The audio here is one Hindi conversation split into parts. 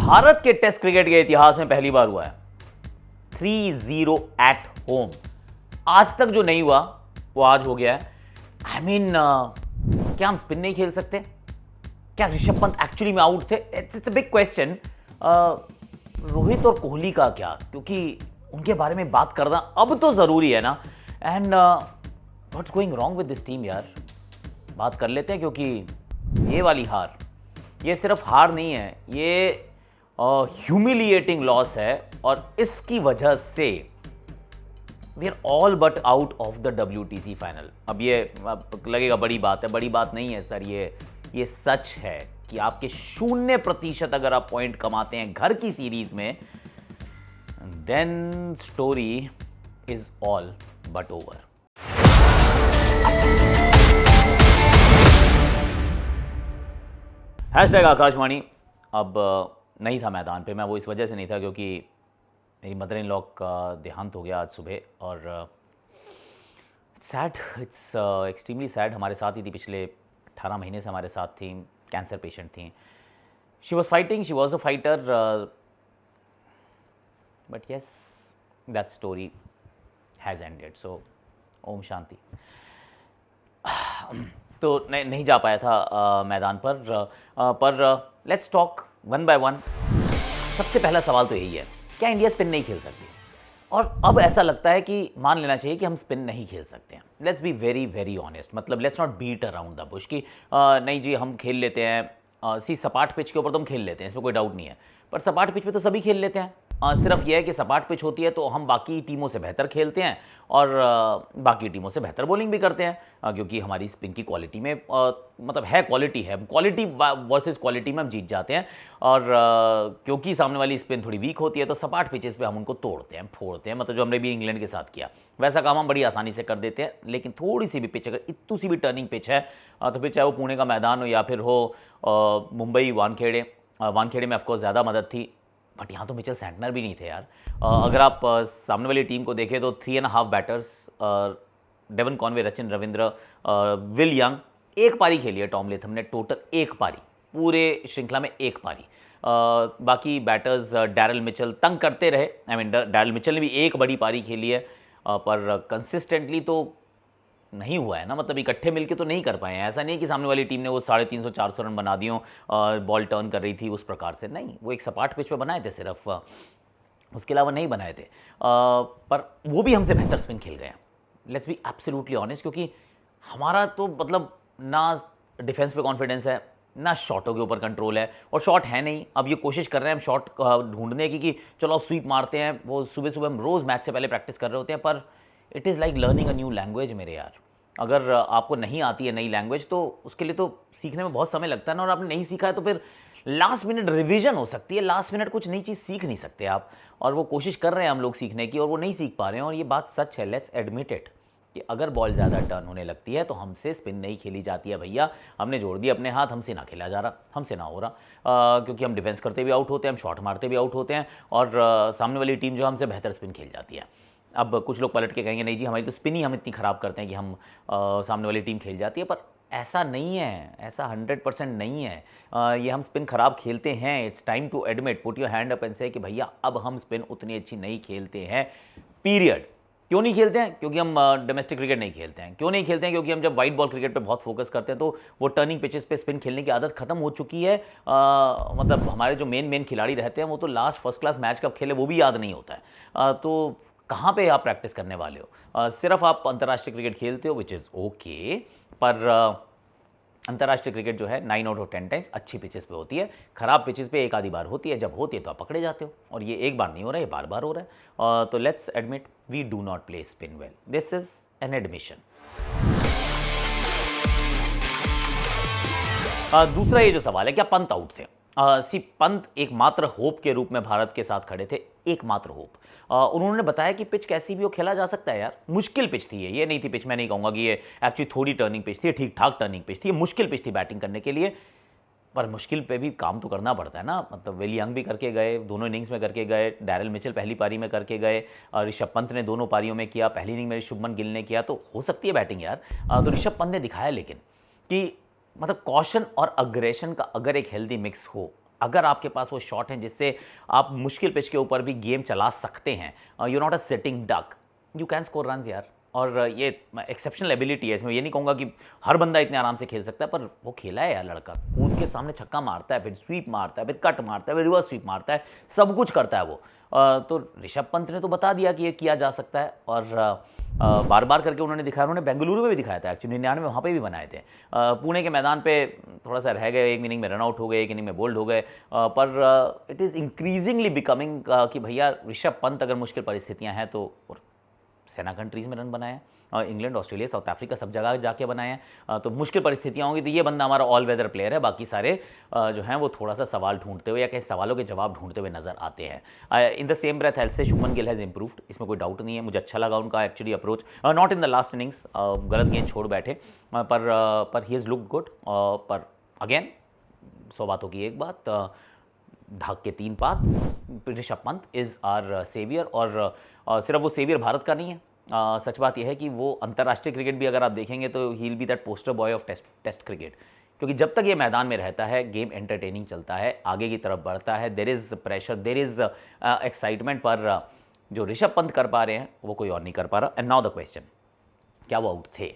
भारत के टेस्ट क्रिकेट के इतिहास में पहली बार हुआ है 3-0 एट होम। आज तक जो नहीं हुआ वो आज हो गया है। आई मीन क्या हम स्पिन नहीं खेल सकते? क्या ऋषभ पंत एक्चुअली में आउट थे? It's a big question. Rohit और कोहली का क्या, क्योंकि उनके बारे में बात करना अब तो जरूरी है ना। And what's going wrong with this team यार, बात कर लेते हैं। क्योंकि ये वाली हार, ये सिर्फ हार नहीं है, ये ह्यूमिलिएटिंग लॉस है। और इसकी वजह से we are all but out of the WTC final. अब ये लगेगा बड़ी बात है, बड़ी बात नहीं है सर। ये सच है कि आपके 0% अगर आप पॉइंट कमाते हैं घर की सीरीज में, then story is all but over. Hashtag Akashvani अब नहीं था मैदान पे। मैं वो इस वजह से नहीं था क्योंकि मेरी मदर इन लॉ का देहांत हो गया आज सुबह। और सैड, इट्स एक्सट्रीमली सैड। हमारे साथ ही थी, पिछले 18 महीने से हमारे साथ थी, कैंसर पेशेंट थी। She was fighting, she was a fighter, but yes that story has ended. So ओम शांति। तो नहीं जा पाया था मैदान पर let's talk one by one. सबसे पहला सवाल तो यही है, क्या इंडिया स्पिन नहीं खेल सकती? और अब ऐसा लगता है कि मान लेना चाहिए कि हम स्पिन नहीं खेल सकते हैं। Let's be very very honest, मतलब let's not beat around the bush कि नहीं जी हम खेल लेते हैं। सपाट पिच के ऊपर तो हम खेल लेते हैं, इसमें कोई डाउट नहीं है। पर सपाट पिच पे तो सभी खेल लेते हैं। सिर्फ यह है कि सपाट पिच होती है तो हम बाकी टीमों से बेहतर खेलते हैं और बाकी टीमों से बेहतर बॉलिंग भी करते हैं, क्योंकि हमारी स्पिन की क्वालिटी में मतलब है, क्वालिटी है, क्वालिटी वर्सेस क्वालिटी में हम जीत जाते हैं। और क्योंकि सामने वाली स्पिन थोड़ी वीक होती है तो सपाट पिचेस पे हम उनको तोड़ते हैं, फोड़ते हैं। मतलब जो हमने भी इंग्लैंड के साथ किया वैसा काम हम बड़ी आसानी से कर देते हैं। लेकिन थोड़ी सी भी पिच, अगर इतनी सी भी टर्निंग पिच है तो फिर चाहे वो पुणे का मैदान हो या फिर हो मुंबई वानखेड़े में ऑफकोर्स ज़्यादा मदद थी, बट यहाँ तो मिचेल सैंटनर भी नहीं थे यार। अगर आप सामने वाली टीम को देखें तो 3.5 batters, Devon Conway, Rachin Ravindra, Will Young, एक पारी खेली है टॉम लेथम ने, टोटल एक पारी, पूरे श्रृंखला में एक पारी। बाकी बैटर्स डैरल मिचेल तंग करते रहे। आई मीन डैरल मिचेल ने भी एक बड़ी पारी खेली है, पर कंसिस्टेंटली तो नहीं हुआ है ना। मतलब इकट्ठे मिलके तो नहीं कर पाए हैं। ऐसा नहीं कि सामने वाली टीम ने वो 350-400 रन बना दियो और बॉल टर्न कर रही थी उस प्रकार से, नहीं। वो एक सपाट पिच पे बनाए थे सिर्फ, उसके अलावा नहीं बनाए थे। पर वो भी हमसे बेहतर स्पिन खेल गए हैं, लेट्स बी एब्सोल्युटली ऑनेस्ट। क्योंकि हमारा तो मतलब ना डिफेंस पे कॉन्फिडेंस है, ना शॉटों के ऊपर कंट्रोल है। और शॉट है नहीं। अब ये कोशिश कर रहे हैं हम शॉट ढूंढने की कि चलो अब स्वीप मारते हैं। वो सुबह सुबह हम रोज़ मैच से पहले प्रैक्टिस कर रहे होते हैं, पर it is like learning a new language मेरे यार। अगर आपको नहीं आती है नई लैंग्वेज तो उसके लिए तो सीखने में बहुत समय लगता है ना। और आपने नहीं सीखा है तो फिर लास्ट मिनट रिवीजन हो सकती है, लास्ट मिनट कुछ नई चीज़ सीख नहीं सकते आप। और वो कोशिश कर रहे हैं हम लोग सीखने की और वो नहीं सीख पा रहे हैं। और ये बात सच है, लेट्स एडमिट इट, कि अगर बॉल ज़्यादा टर्न होने लगती है तो हमसे स्पिन नहीं खेली जाती है भैया। हमने जोड़ दिया अपने हाथ, हमसे ना खेला जा रहा, हमसे ना हो रहा। क्योंकि हम डिफेंस करते भी आउट होते हैं, हम शॉट मारते भी आउट होते हैं और सामने वाली टीम जो हमसे बेहतर स्पिन खेल जाती है। अब कुछ लोग पलट के कहेंगे नहीं जी हमारी तो स्पिन ही हम इतनी ख़राब करते हैं कि हम सामने वाली टीम खेल जाती है, पर ऐसा नहीं है, ऐसा 100% नहीं है। ये हम स्पिन ख़राब खेलते हैं, it's time to admit, put your hand up and say कि भैया अब हम स्पिन उतनी अच्छी नहीं खेलते हैं, पीरियड। क्यों नहीं खेलते हैं? क्योंकि हम डोमेस्टिक क्रिकेट नहीं खेलते हैं। क्यों नहीं खेलते हैं? क्योंकि हम जब वाइट बॉल क्रिकेट पे बहुत फोकस करते हैं तो वो टर्निंग पिचेस पे स्पिन खेलने की आदत खत्म हो चुकी है। मतलब हमारे जो मेन खिलाड़ी रहते हैं वो तो लास्ट फर्स्ट क्लास मैच कब खेले वो भी याद नहीं होता है। तो कहाँ पे आप प्रैक्टिस करने वाले हो? सिर्फ आप अंतर्राष्ट्रीय क्रिकेट खेलते हो, विच इज़ ओके, पर अंतर्राष्ट्रीय क्रिकेट जो है 9 आउट ऑफ 10 टाइम्स अच्छी पिचेस पे होती है। खराब पिचेस पे एक आधी बार होती है, जब होती है तो आप पकड़े जाते हो। और ये एक बार नहीं हो रहा है, ये बार बार हो रहा है। तो let's admit we do not play spin well, this is an admission. दूसरा ये जो सवाल है, क्या पंत आउट थे? पंत एकमात्र होप के रूप में भारत के साथ खड़े थे, एकमात्र होप। उन्होंने बताया कि पिच कैसी भी हो खेला जा सकता है यार। मुश्किल पिच थी ये नहीं थी पिच, मैं नहीं कहूँगा कि ये एक्चुअली थोड़ी टर्निंग पिच थी, ठीक ठाक टर्निंग पिच थी। ये मुश्किल पिच थी बैटिंग करने के लिए, पर मुश्किल पे भी काम तो करना पड़ता है ना। मतलब विल यंग भी करके गए, दोनों इनिंग्स में करके गए, डैरल मिचेल पहली पारी में करके गए, ऋषभ पंत ने दोनों पारियों में किया, पहली इनिंग में शुभमन गिल ने किया, तो हो सकती है बैटिंग यार। तो ऋषभ पंत ने दिखाया लेकिन कि मतलब कॉशन और अग्रेशन का अगर एक हेल्दी मिक्स हो, अगर आपके पास वो शॉट हैं जिससे आप मुश्किल पिच के ऊपर भी गेम चला सकते हैं, you not a sitting duck, you can score runs यार। और ये एक्सेप्शनल एबिलिटी है, इसमें ये नहीं कहूँगा कि हर बंदा इतने आराम से खेल सकता है, पर वो खेला है यार लड़का, कूद के सामने छक्का मारता है, फिर स्वीप मारता है, फिर कट मारता है, फिर रिवर्स स्वीप मारता है, सब कुछ करता है वो। तो ऋषभ पंत ने तो बता दिया कि ये किया जा सकता है, और बार बार करके उन्होंने दिखाया। उन्होंने बेंगलुरु में भी दिखाया था एक्चुअली, 99 वहाँ पे भी बनाए थे। पुणे के मैदान पे थोड़ा सा रह गए, एक इनिंग में रन आउट हो गए, एक इनिंग में बोल्ड हो गए, पर इट इज़ इंक्रीजिंगली बिकमिंग कि भैया ऋषभ पंत अगर मुश्किल परिस्थितियाँ हैं तो, सेना कंट्रीज़ में रन बनाए हैं, इंग्लैंड, ऑस्ट्रेलिया, साउथ अफ्रीका, सब जगह जाके बनाए हैं। तो मुश्किल परिस्थितियाँ होंगी तो ये बंदा हमारा ऑल वेदर प्लेयर है। बाकी सारे जो हैं वो थोड़ा सा सवाल ढूंढते हुए या कई सवालों के जवाब ढूंढते हुए नजर आते हैं। In the same breath health से शुभमन गिल हैज़ इंप्रूव्ड, इसमें कोई डाउट नहीं है। मुझे अच्छा लगा उनका actually approach, not in the last innings, गलत गेंद छोड़ बैठे, पर ही इज़ लुक गुड। पर अगेन 100 बातों की एक बात, ढाक के 3 पात, Rishabh Pant is our saviour. और सिर्फ वो सेवियर भारत का नहीं है, सच बात यह है कि वो अंतर्राष्ट्रीय क्रिकेट भी अगर आप देखेंगे तो he will be that poster boy of test cricket, क्योंकि जब तक ये मैदान में रहता है गेम एंटरटेनिंग चलता है, आगे की तरफ बढ़ता है, there is pressure, there is excitement, पर जो ऋषभ पंत कर पा रहे हैं वो कोई और नहीं कर पा रहा। एंड नाउ द क्वेश्चन, क्या वो आउट थे?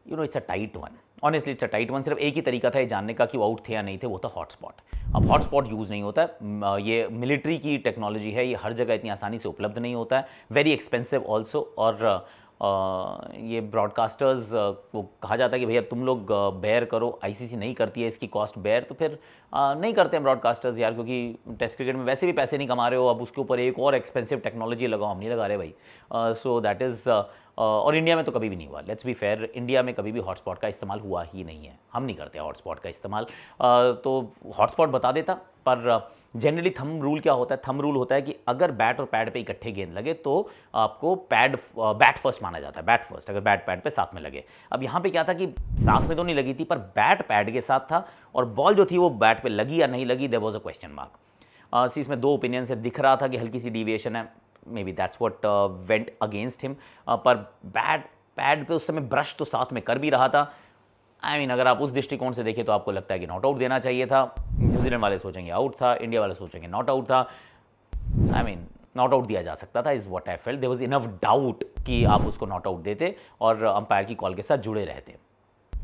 You know, it's a tight one, honestly it's a tight one. सिर्फ एक ही तरीका था ये जानने का कि वो आउट थे या नहीं थे, वो था हॉटस्पॉट। अब हॉटस्पॉट यूज़ नहीं होता है, ये मिलिट्री की टेक्नोलॉजी है, ये हर जगह इतनी आसानी से उपलब्ध नहीं होता है, वेरी एक्सपेंसिव ऑल्सो। और ये ब्रॉडकास्टर्स को कहा जाता है कि भैया तुम लोग बेयर करो, आईसीसी नहीं करती है इसकी कॉस्ट बेयर, तो फिर नहीं करते हैं ब्रॉडकास्टर्स यार, क्योंकि टेस्ट क्रिकेट में वैसे भी पैसे नहीं कमा रहे हो, अब उसके ऊपर एक और एक्सपेंसिव टेक्नोलॉजी लगाओ, हम नहीं लगा रहे भाई। सो दैट इज़, और इंडिया में तो कभी भी नहीं हुआ, लेट्स बी फेयर, इंडिया में कभी भी हॉटस्पॉट का इस्तेमाल हुआ ही नहीं है, हम नहीं करते हॉटस्पॉट का इस्तेमाल। तो हॉटस्पॉट बता देता, पर जनरली थंब रूल क्या होता है? थंब रूल होता है कि अगर बैट और पैड पे इकट्ठे गेंद लगे तो आपको बैट फर्स्ट माना जाता है, बैट फर्स्ट, अगर बैट पैड पे साथ में लगे। अब यहाँ पे क्या था कि साथ में तो नहीं लगी थी, पर बैट पैड के साथ था, और बॉल जो थी वो बैट पे लगी या नहीं लगी, there was a question mark. इसमें 2 ओपिनियन से दिख रहा था कि हल्की सी डिविएशन है, may be that's what went against him, पर बैट पैड पे उस समय ब्रश तो साथ में कर भी रहा था। आई मीन, अगर आप उस दृष्टिकोण से देखें तो आपको लगता है कि नॉट आउट देना चाहिए था। न्यूजीलैंड वाले सोचेंगे आउट था, इंडिया वाले सोचेंगे नॉट आउट था। आई मीन, नॉट आउट दिया जा सकता था, is what I felt. There was enough doubt कि आप उसको नॉट आउट देते और अंपायर की कॉल के साथ जुड़े रहते,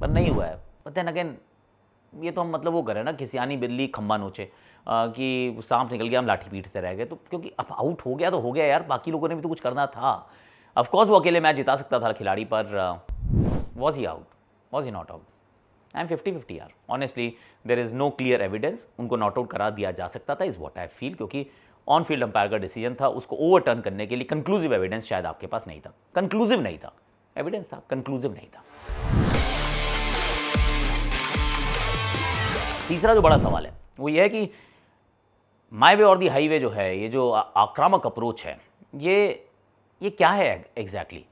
पर नहीं हुआ है। बट देन अगेन, ये तो हम मतलब वो करें ना कि सियानी बिल्ली खम्बा नोचे, कि सांप निकल गया हम लाठी पीटते रह गए। तो क्योंकि अब आउट हो गया तो हो गया यार, बाकी लोगों ने भी तो कुछ करना था। ऑफकोर्स वो अकेले मैच जिता सकता था खिलाड़ी, पर was he out, was he not out? I am 50-50 यार, honestly there is no clear evidence, उनको नॉट आउट करा दिया जा सकता था, इज़ व्हाट आई फील, क्योंकि ऑन फील्ड अंपायर का डिसीजन था, उसको ओवरटर्न करने के लिए कंक्लूसिव एविडेंस शायद आपके पास नहीं था। कंक्लूसिव नहीं था, एविडेंस था, कंक्लूसिव नहीं था। तीसरा जो बड़ा सवाल है वो ये है कि माई वे और दी हाईवे जो है, ये जो आक्रामक अप्रोच है, ये क्या है exactly?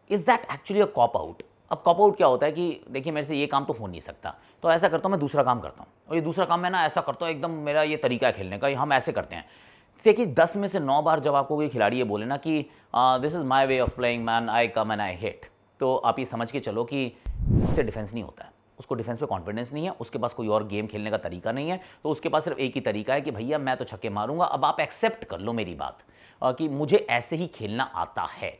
Is that actually a cop out? अब कॉप आउट क्या होता है कि देखिए मेरे से ये काम तो हो नहीं सकता, तो ऐसा करता हूँ मैं दूसरा काम करता हूँ, और ये दूसरा काम मैं ना ऐसा करता हूँ, एकदम मेरा ये तरीका है खेलने का, हम ऐसे करते हैं। देखिए 10 में से 9 बार जब आपको कोई खिलाड़ी ये बोले ना कि this is my way of playing man, I come and I hit, तो आप ये समझ के चलो कि उससे डिफेंस नहीं होता है, उसको डिफेंस पे कॉन्फिडेंस नहीं है, उसके पास कोई और गेम खेलने का तरीका नहीं है, तो उसके पास सिर्फ एक ही तरीका है कि भैया मैं तो छक्के मारूंगा। अब आप एक्सेप्ट कर लो मेरी बात कि मुझे ऐसे ही खेलना आता है।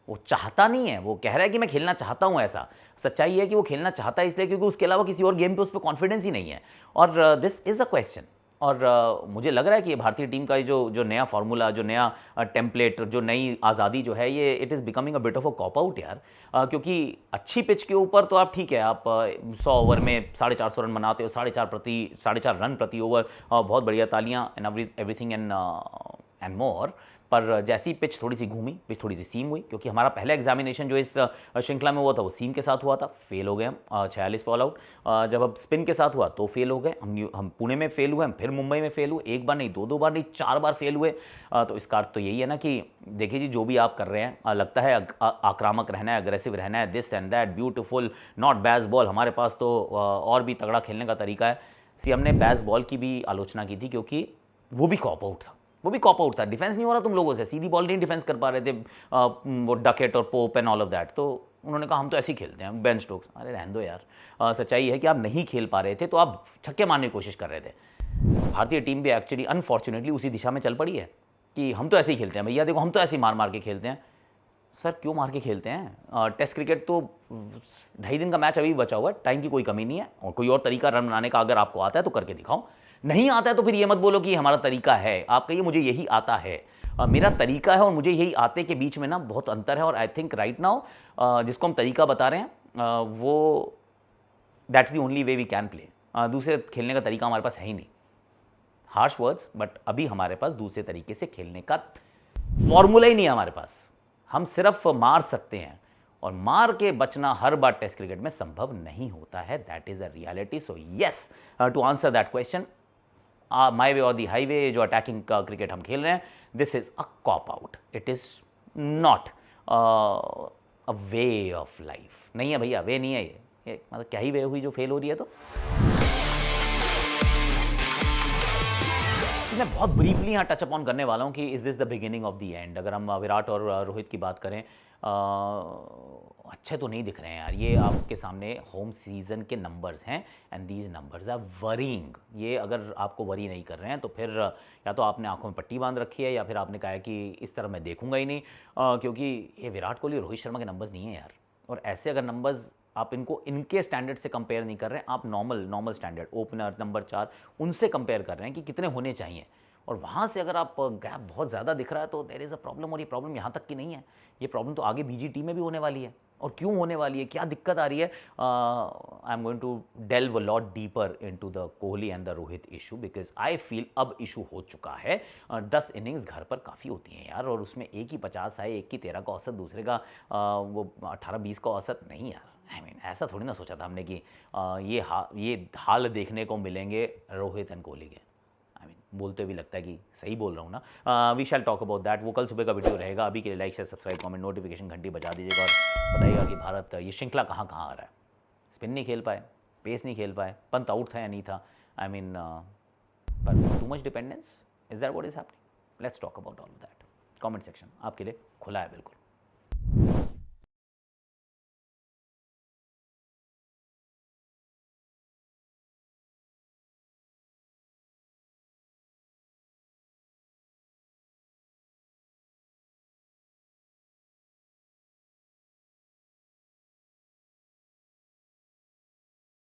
वो चाहता नहीं है, वो कह रहा है कि मैं खेलना चाहता हूं ऐसा। सच्चाई है कि वो खेलना चाहता है इसलिए क्योंकि उसके अलावा किसी और गेम पे उस पर कॉन्फिडेंस ही नहीं है, और दिस इज़ अ क्वेश्चन। और मुझे लग रहा है कि ये भारतीय टीम का जो नया फार्मूला, जो नया टेम्पलेट, जो नई आज़ादी जो है, ये it is becoming a bit of a cop out यार। क्योंकि अच्छी पिच के ऊपर तो आप ठीक है, आप 100 ओवर में 450 रन बनाते हो, 4.5 रन प्रति ओवर, बहुत बढ़िया, तालियाँ एंड एवरीथिंग एंड मोर। पर जैसी पिच थोड़ी सी घूमी, पिच थोड़ी सी सीम हुई, क्योंकि हमारा पहला एग्जामिनेशन जो इस श्रृंखला में हुआ था वो सीम के साथ हुआ था, फेल हो गए हम 46 बॉल आउट। जब अब स्पिन के साथ हुआ तो फेल हो गए हम पुणे में फेल हुए, हम फिर मुंबई में फेल हुए, एक बार नहीं, दो बार नहीं, 4 बार फेल हुए। तो इसका अर्थ तो यही है ना कि देखिए जी, जो भी आप कर रहे हैं, लगता है आक्रामक रहना है, अग्रेसिव रहना है, this and that, beautiful, not base ball, हमारे पास तो और भी तगड़ा खेलने का तरीका है। हमने बैस बॉल की भी आलोचना की थी, क्योंकि वो भी कॉप आउट था, वो भी कॉप आउट था। डिफेंस नहीं हो रहा तुम लोगों से, सीधी बॉल नहीं डिफेंस कर पा रहे थे, वो डकेट और pope and all of that. तो उन्होंने कहा हम तो ऐसे ही खेलते हैं, बेन स्टोक्स। अरे रहने दो यार, सच्चाई है कि आप नहीं खेल पा रहे थे, तो आप छक्के मारने की कोशिश कर रहे थे। भारतीय टीम भी एक्चुअली अनफॉर्चुनेटली उसी दिशा में चल पड़ी है कि हम तो ऐसे ही खेलते हैं भैया, देखो हम तो ऐसे ही मार मार के खेलते हैं। सर क्यों मार के खेलते हैं? टेस्ट क्रिकेट तो 2.5 दिन का मैच अभी बचा हुआ है, टाइम की कोई कमी नहीं है, और कोई और तरीका रन बनाने का अगर आपको आता है तो करके दिखाओ, नहीं आता है तो फिर ये मत बोलो कि हमारा तरीका है, आप कहिए मुझे यही आता है। मेरा तरीका है और मुझे यही आते के बीच में ना बहुत अंतर है, और आई थिंक राइट नाउ जिसको हम तरीका बता रहे हैं वो that's the only way we can play. दूसरे खेलने का तरीका हमारे पास है ही नहीं। हार्श वर्ड्स, बट अभी हमारे पास दूसरे तरीके से खेलने का फॉर्मूला ही नहीं है हमारे पास। हम सिर्फ मार सकते हैं, और मार के बचना हर बार टेस्ट क्रिकेट में संभव नहीं होता है। That is a reality. So yes, to answer that question, my way और दी हाईवे, जो अटैकिंग क्रिकेट हम खेल रहे हैं, this is a cop out. It is not a way of life. नहीं है भैया, वे नहीं है ये मतलब क्या ही वे हुई जो फेल हो रही है। तो मैं बहुत ब्रीफली यहाँ टच अपॉन करने वाला हूँ कि is this the beginning of the end. अगर हम विराट और रोहित की बात करें, अच्छे तो नहीं दिख रहे हैं यार। ये आपके सामने होम सीजन के नंबर्स हैं, and these numbers are worrying. ये अगर आपको वरी नहीं कर रहे हैं तो फिर या तो आपने आंखों में पट्टी बांध रखी है, या फिर आपने कहा है कि इस तरह मैं देखूंगा ही नहीं, क्योंकि ये विराट कोहली रोहित शर्मा के नंबर्स नहीं है यार। और ऐसे अगर नंबर्स आप इनको इनके स्टैंडर्ड से कंपेयर नहीं कर रहे हैं, आप नॉर्मल स्टैंडर्ड ओपनर नंबर 4 उनसे कंपेयर कर रहे हैं कि कितने होने चाहिए, और वहाँ से अगर आप गैप बहुत ज़्यादा दिख रहा है तो देयर इज़ अ प्रॉब्लम। और ये प्रॉब्लम यहाँ तक की नहीं है, ये प्रॉब्लम तो आगे बीजीटी में भी होने वाली है। और क्यों होने वाली है, क्या दिक्कत आ रही है? I am going to delve a lot deeper into the Kohli and the Rohit issue, because I feel अब इशू हो चुका है। 10 इनिंग्स घर पर काफ़ी होती हैं यार, और उसमें एक ही 50 आए, एक की 13 का औसत, दूसरे का वो 18-20 का औसत नहीं यार। आई मीन ऐसा थोड़ी ना सोचा था हमने कि ये हाल देखने को मिलेंगे रोहित एंड कोहली के। आई मीन बोलते भी लगता है कि सही बोल रहा हूँ ना। We shall talk about that. वो कल सुबह का वीडियो रहेगा। अभी के लिए like share subscribe comment notification घंटी बजा दीजिएगा, और बताइएगा कि भारत ये श्रृंखला कहाँ कहाँ आ रहा है। स्पिन नहीं खेल पाए, पेस नहीं खेल पाए, पंत आउट था या नहीं था, आई मीन पर too much dependence, is that what is happening? Let's talk about all that. Comment section आपके लिए खुला है बिल्कुल।